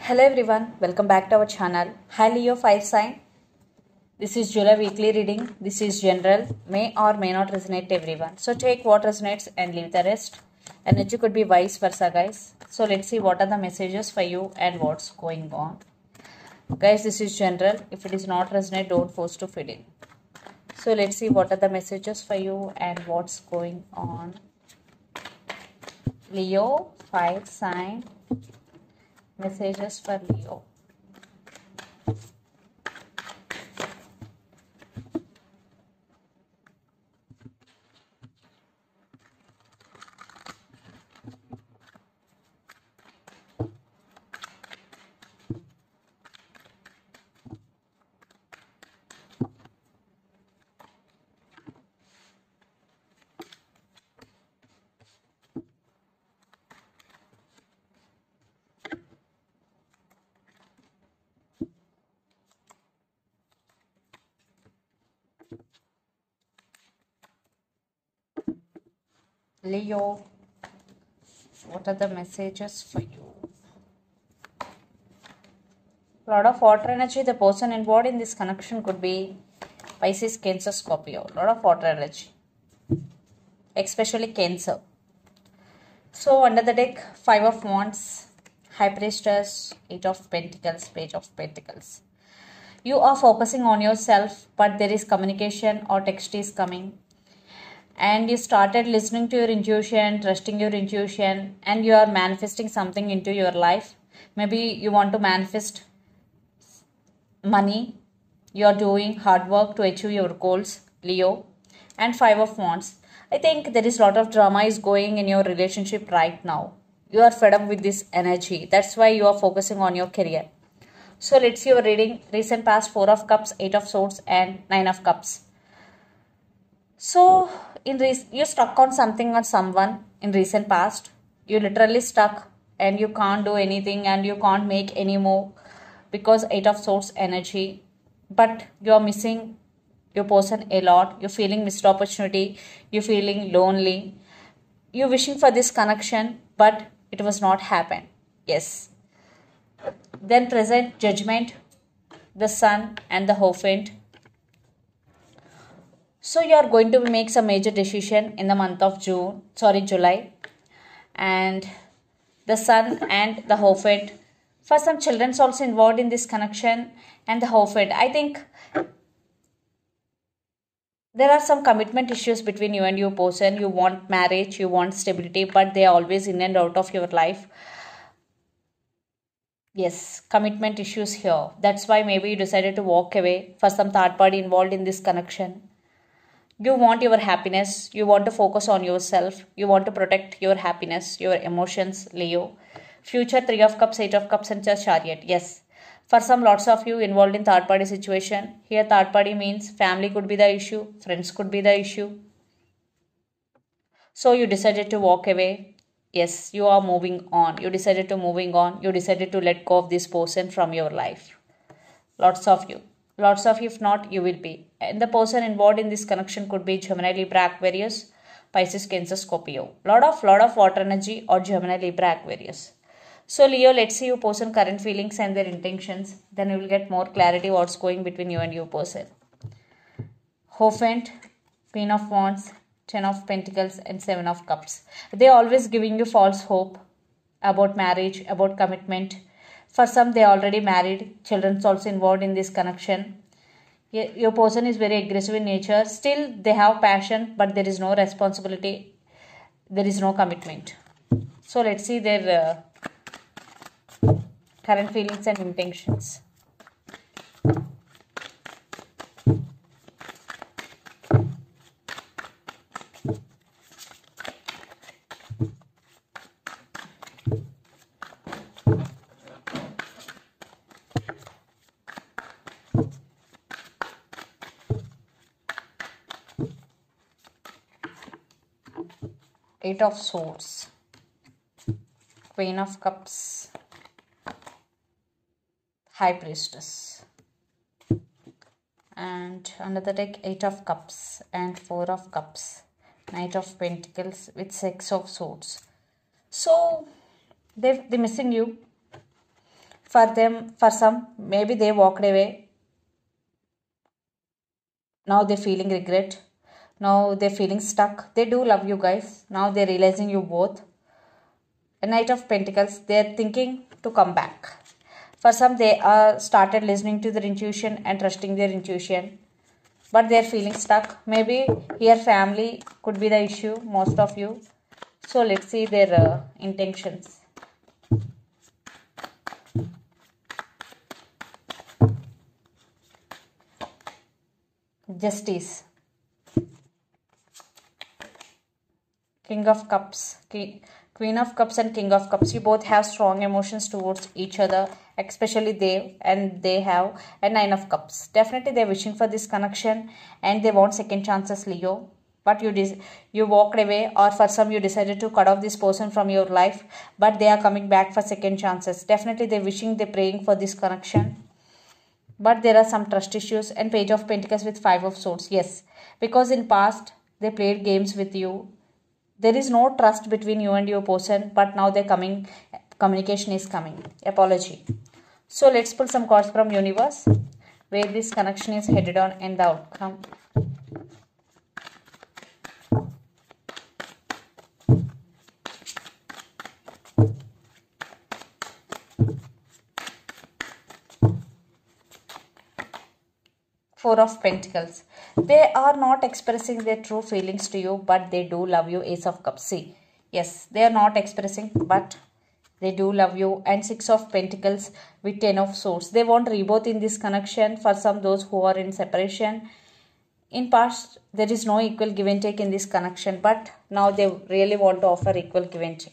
Hello everyone, welcome back to our channel. Hi Leo Fire Sign. This is July weekly reading. This is general, may or may not resonate to everyone. So take what resonates and leave the rest. Energy could be vice versa, guys. So let's see what are the messages for you and what's going on. Guys, this is general. If it is not resonate, don't force to fit in. So let's see what are the messages for you and what's going on. Leo Fire Sign. Messages for Leo. Leo, what are the messages for you? A lot of water energy. The person involved in this connection could be Pisces, Cancer, Scorpio. A lot of water energy, especially Cancer. So under the deck, 5 of Wands, High Priestess, 8 of Pentacles, Page of Pentacles. You are focusing on yourself, but there is communication or text is coming. And you started listening to your intuition, trusting your intuition, and you are manifesting something into your life. Maybe you want to manifest money. You are doing hard work to achieve your goals, Leo. And 5 of Wands. I think there is a lot of drama is going in your relationship right now. You are fed up with this energy. That's why you are focusing on your career. So let's see your reading. Recent past, 4 of Cups, 8 of Swords, and 9 of Cups. So you're stuck on something or someone in recent past. You literally stuck and you can't do anything and you can't make any more because 8 of Swords energy. But you're missing your person a lot. You're feeling missed opportunity. You're feeling lonely. You're wishing for this connection, but it was not happen. Yes. Then present Judgment, the Sun, and the Hierophant. So you are going to make some major decision in the month of July. And the Sun and the Hierophant. For some children's also involved in this connection and the Hierophant. I think there are some commitment issues between you and your person. You want marriage, you want stability, but they are always in and out of your life. Yes, commitment issues here. That's why maybe you decided to walk away for some third party involved in this connection. You want your happiness. You want to focus on yourself. You want to protect your happiness, your emotions, Leo. Future 3 of Cups, 8 of Cups, and Chariot. Yes. For some, lots of you involved in third party situation. Here, third party means family could be the issue. Friends could be the issue. So you decided to walk away. Yes, you are moving on. You decided to moving on. You decided to let go of this person from your life. Lots of you. Lots of, if not, you will be. And the person involved in this connection could be Gemini, Libra, Aquarius, Pisces, Cancer, Scorpio. Lot of water energy or Gemini, Libra, Aquarius. So Leo, let's see your person current feelings and their intentions. Then you will get more clarity what's going between you and your person. Hierophant, Queen of Wands, 10 of Pentacles, and 7 of Cups. They always giving you false hope about marriage, about commitment. For some, they are already married. Children's also involved in this connection. Your person is very aggressive in nature. Still, they have passion, but there is no responsibility. There is no commitment. So, let's see their current feelings and intentions. Eight of Swords, Queen of Cups, High Priestess, and under the deck 8 of Cups and 4 of Cups, Knight of Pentacles with 6 of Swords. So they're missing you. For them, for some, maybe they walked away. Now they're feeling regret. Now they're feeling stuck. They do love you guys. Now they're realizing you both. A Knight of Pentacles, they're thinking to come back. For some, they are started listening to their intuition and trusting their intuition. But they're feeling stuck. Maybe here family could be the issue, most of you. So let's see their intentions. Justice. King of Cups. Queen of Cups and King of Cups. You both have strong emotions towards each other. Especially they have a Nine of Cups. Definitely they're wishing for this connection and they want second chances, Leo. But you walked away, or for some you decided to cut off this person from your life. But they are coming back for second chances. Definitely they're wishing, they're praying for this connection. But there are some trust issues. And Page of Pentacles with Five of Swords. Yes, because in past they played games with you. There is no trust between you and your person, but now they're coming. Communication is coming. Apology. So let's pull some cards from universe, where this connection is headed on and the outcome. Four of Pentacles. They are not expressing their true feelings to you, but they do love you. Ace of Cups. See, yes, they are not expressing, but they do love you. And Six of Pentacles with Ten of Swords. They want rebirth in this connection. For some, those who are in separation. In past, there is no equal give and take in this connection, but now they really want to offer equal give and take.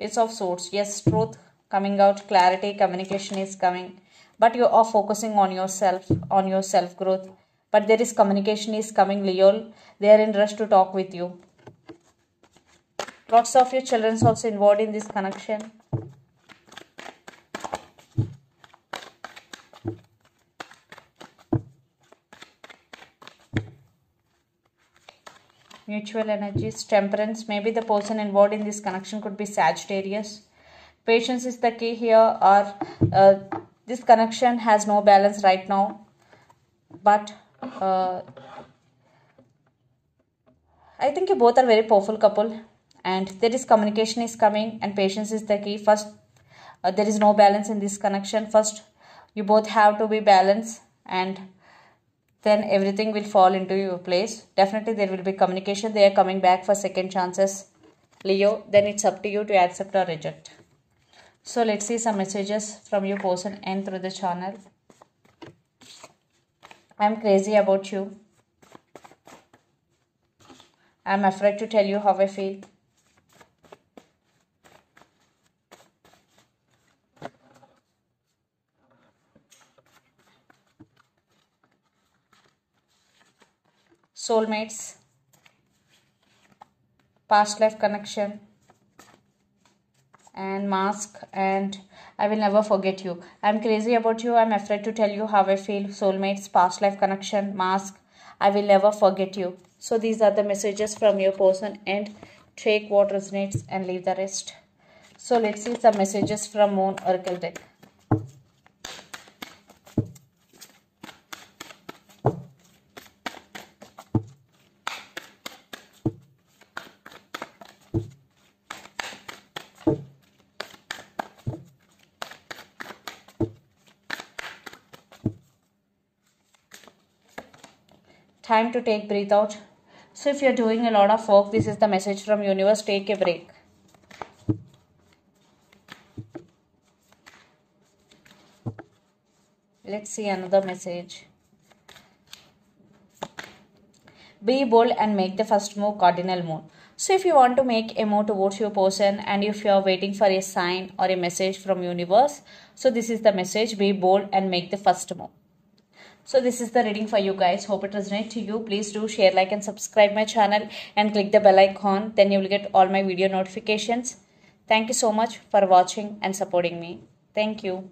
Ace of Swords. Yes, truth coming out, clarity, communication is coming. But you are focusing on yourself, on your self-growth. But there is communication is coming, Leo. They are in rush to talk with you. Lots of your children are also involved in this connection. Mutual energies, temperance. Maybe the person involved in this connection could be Sagittarius. Patience is the key here, or this connection has no balance right now. But I think you both are very powerful couple. And there is communication is coming and patience is the key. First, there is no balance in this connection. First, you both have to be balanced, and then everything will fall into your place. Definitely there will be communication. They are coming back for second chances, Leo. Then it's up to you to accept or reject. So let's see some messages from your person and through the channel. I'm crazy about you. I'm afraid to tell you how I feel. Soulmates, past life connection, and mask, and I will never forget you. I'm crazy about you. I'm afraid to tell you how I feel. Soulmates, past life connection, mask, I will never forget you. So these are the messages from your person, and take what resonates and leave the rest. So let's see some messages from Moon Oracle deck. Time to take breath out. So if you're doing a lot of work, this is the message from universe. Take a break. Let's see another message. Be bold and make the first move, cardinal moon. So if you want to make a move towards your person, and if you are waiting for a sign or a message from universe, so this is the message. Be bold and make the first move. So this is the reading for you guys. Hope it resonates to you. Please do share, like and subscribe my channel and click the bell icon. Then you will get all my video notifications. Thank you so much for watching and supporting me. Thank you.